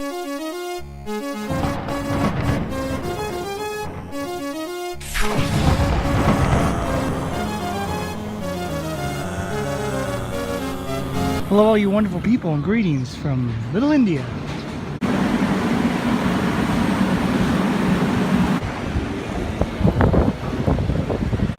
Hello all you wonderful people and greetings from Little India.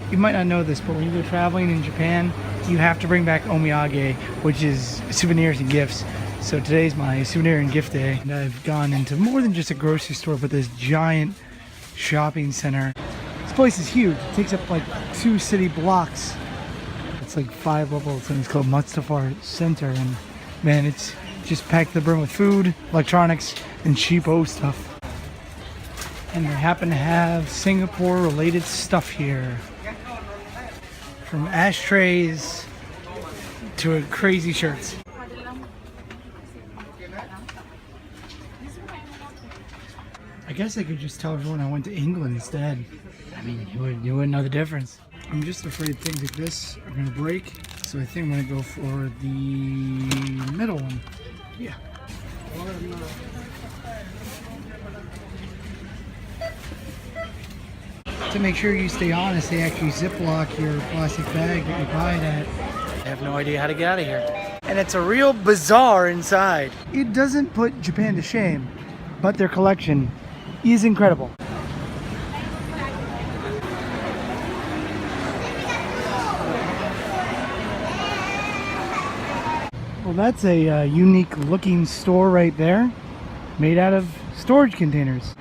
You might not know this, but when you're traveling in Japan, you have to bring back omiyage, which is souvenirs and gifts. So today's my souvenir and gift day, and I've gone into more than just a grocery store, but this giant shopping center. This place is huge. It takes up like 2 city blocks. It's like 5 levels, and it's called Mustafar Center, and man, it's just packed to the brim with food, electronics, and cheapo stuff. And they happen to have Singapore related stuff here. From ashtrays to crazy shirts. I guess I could just tell everyone I went to England instead. I mean, you wouldn't know the difference. I'm just afraid things like this are gonna break, so I think I'm gonna go for the middle one. Yeah. To make sure you stay honest, they actually ziplock your plastic bag that you buy it at. I have no idea how to get out of here. And it's a real bazaar inside. It doesn't put Japan to shame, but their collection is incredible. Well, that's a unique looking store right there, made out of storage containers.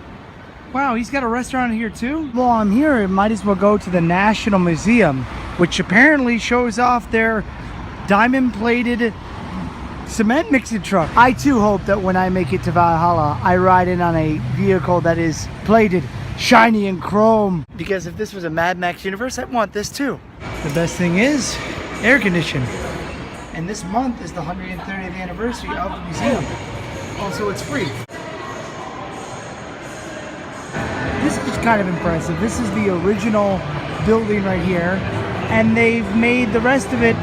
Wow, he's got a restaurant here too? Well, I'm here, I might as well go to the National Museum, which apparently shows off their diamond-plated cement mixing truck. I too hope that when I make it to Valhalla, I ride in on a vehicle that is plated, shiny, and chrome. Because if this was a Mad Max universe, I'd want this too. The best thing is air conditioning. And this month is the 130th anniversary of the museum. Also, it's free. This is kind of impressive. This is the original building right here, and they've made the rest of it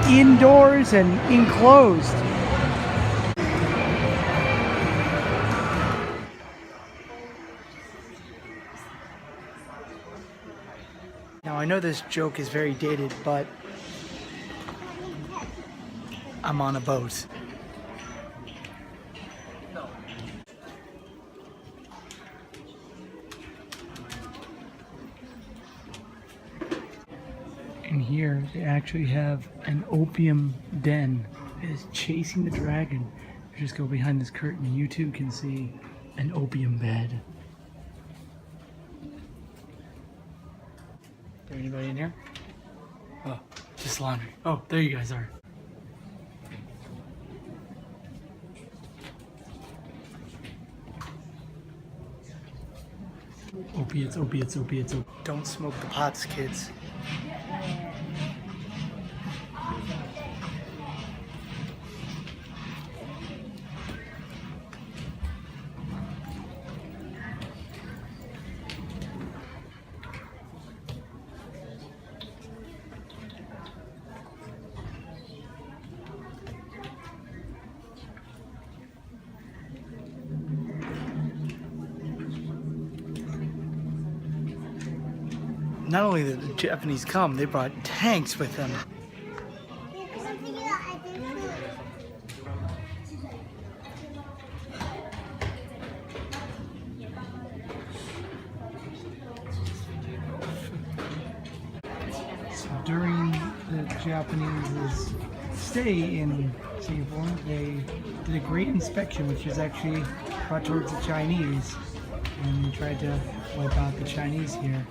indoors and enclosed. Now, I know this joke is very dated, but I'm on a boat. And here they actually have an opium den that is chasing the dragon. Just go behind this curtain, you too can see an opium bed. Is there anybody in here? Oh, just laundry. Oh, there you guys are. Opiates, opiates, opiates. Don't smoke the pots, kids. Not only did the Japanese come, they brought tanks with them. So during the Japanese stay in Singapore, they did a great inspection, which is actually brought towards the Chinese, and they tried to wipe out the Chinese here.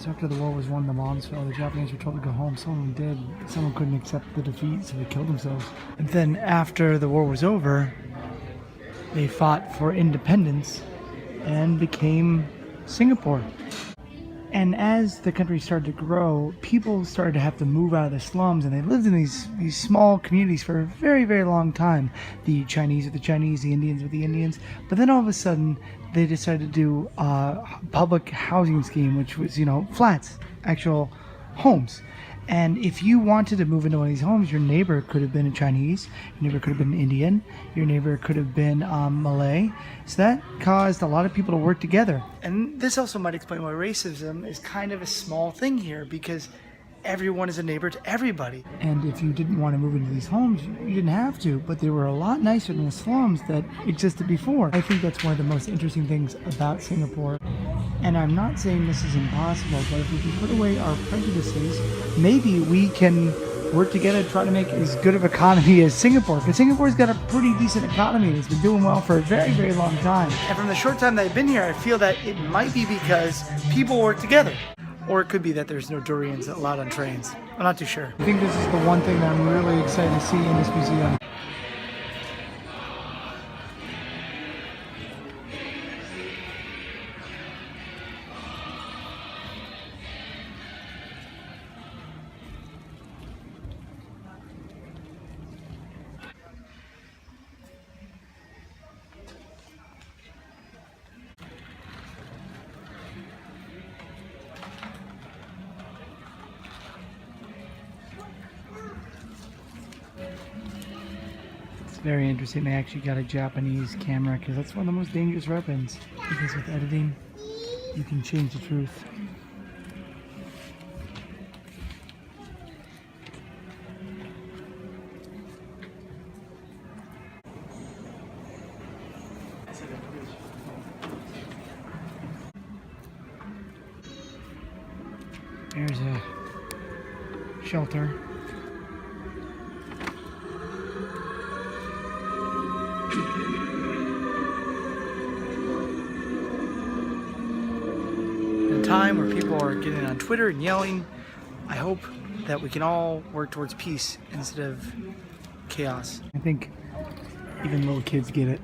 After the war was won, the bombs fell. The Japanese were told to go home. Some of them did. Some of them couldn't accept the defeat, so they killed themselves. And then after the war was over, they fought for independence and became Singapore. And as the country started to grow, people started to have to move out of the slums, and they lived in these small communities for a very, very long time. The Chinese with the Chinese, the Indians with the Indians. But then all of a sudden, they decided to do a public housing scheme, which was, flats, actual homes. And if you wanted to move into one of these homes, your neighbor could have been a Chinese, your neighbor could have been Indian, your neighbor could have been Malay. So that caused a lot of people to work together. And this also might explain why racism is kind of a small thing here, because everyone is a neighbor to everybody. And if you didn't want to move into these homes, you didn't have to, but they were a lot nicer than the slums that existed before. I think that's one of the most interesting things about Singapore. And I'm not saying this is impossible, but if we can put away our prejudices, maybe we can work together to try to make as good of an economy as Singapore. Because Singapore's got a pretty decent economy and it's been doing well for a very, very long time. And from the short time that I've been here, I feel that it might be because people work together. Or it could be that there's no durians allowed on trains. I'm not too sure. I think this is the one thing that I'm really excited to see in this museum. Very interesting. They actually got a Japanese camera because that's one of the most dangerous weapons. Because with editing, you can change the truth. There's a shelter. Time where people are getting on Twitter and yelling. I hope that we can all work towards peace instead of chaos. I think even little kids get it.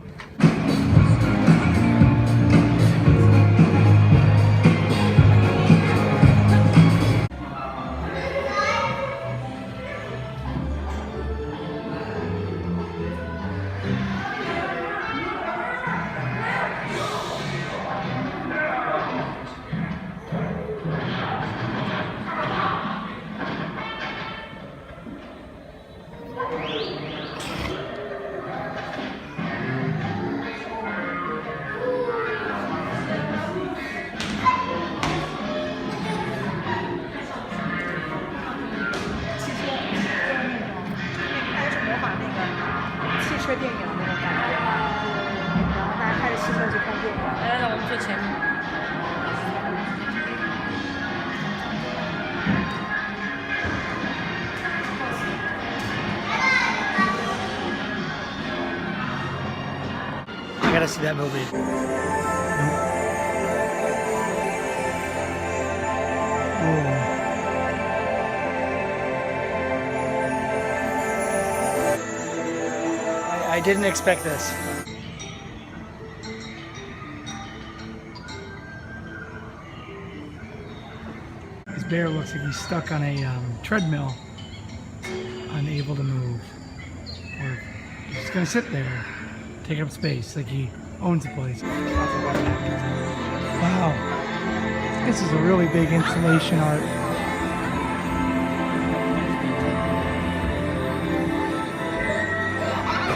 I gotta see that movie. I didn't expect this. This bear looks like he's stuck on a treadmill, unable to move. Or he's just gonna sit there, taking up space like he owns the place. Wow. This is a really big installation art.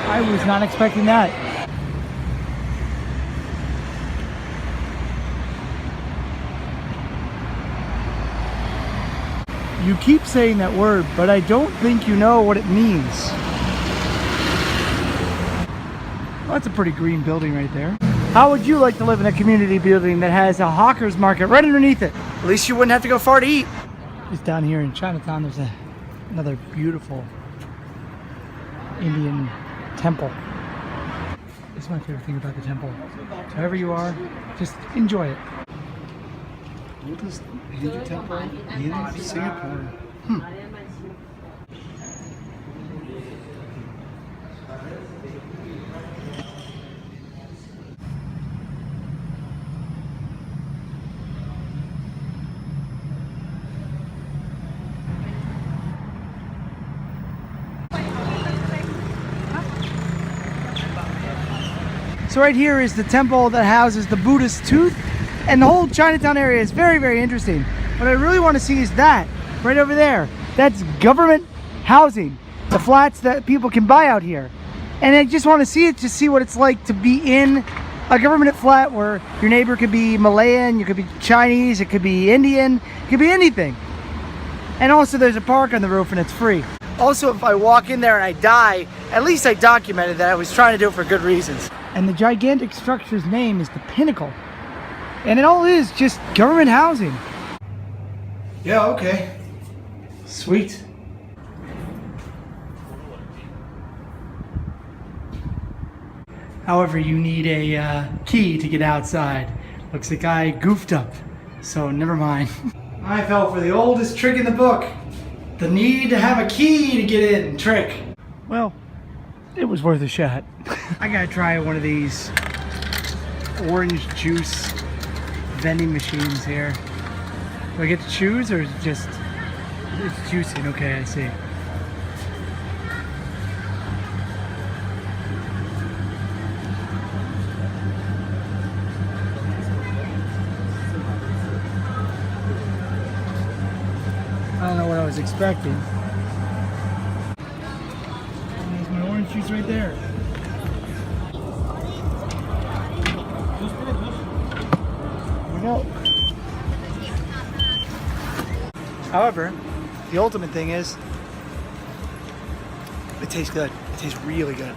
I was not expecting that. You keep saying that word, but I don't think you know what it means. Well, that's a pretty green building right there. How would you like to live in a community building that has a hawker's market right underneath it? At least you wouldn't have to go far to eat. Just down here in Chinatown, there's another beautiful Indian temple. This is my favorite thing about the temple. Wherever you are, just enjoy it. Oldest Hindu temple in Singapore. So right here is the temple that houses the Buddhist tooth, and the whole Chinatown area is very, very interesting. What I really want to see is that. right over there. That's government housing. The flats that people can buy out here. And I just want to see it, to see what it's like to be in a government flat where your neighbor could be Malayan, you could be Chinese, it could be Indian, it could be anything. And also there's a park on the roof and it's free. Also, if I walk in there and I die, at least I documented that I was trying to do it for good reasons. And the gigantic structure's name is the Pinnacle. And it all is just government housing. Yeah, okay. Sweet. However, you need a key to get outside. Looks like I goofed up, so never mind. I fell for the oldest trick in the book. The need to have a key to get in trick. Well, it was worth a shot. I gotta try one of these orange juice vending machines here. Do I get to choose, or is it just, it's juicing? Okay, I see. I don't know what I was expecting. There's my orange juice right there. There we go. However, the ultimate thing is, it tastes good. It tastes really good.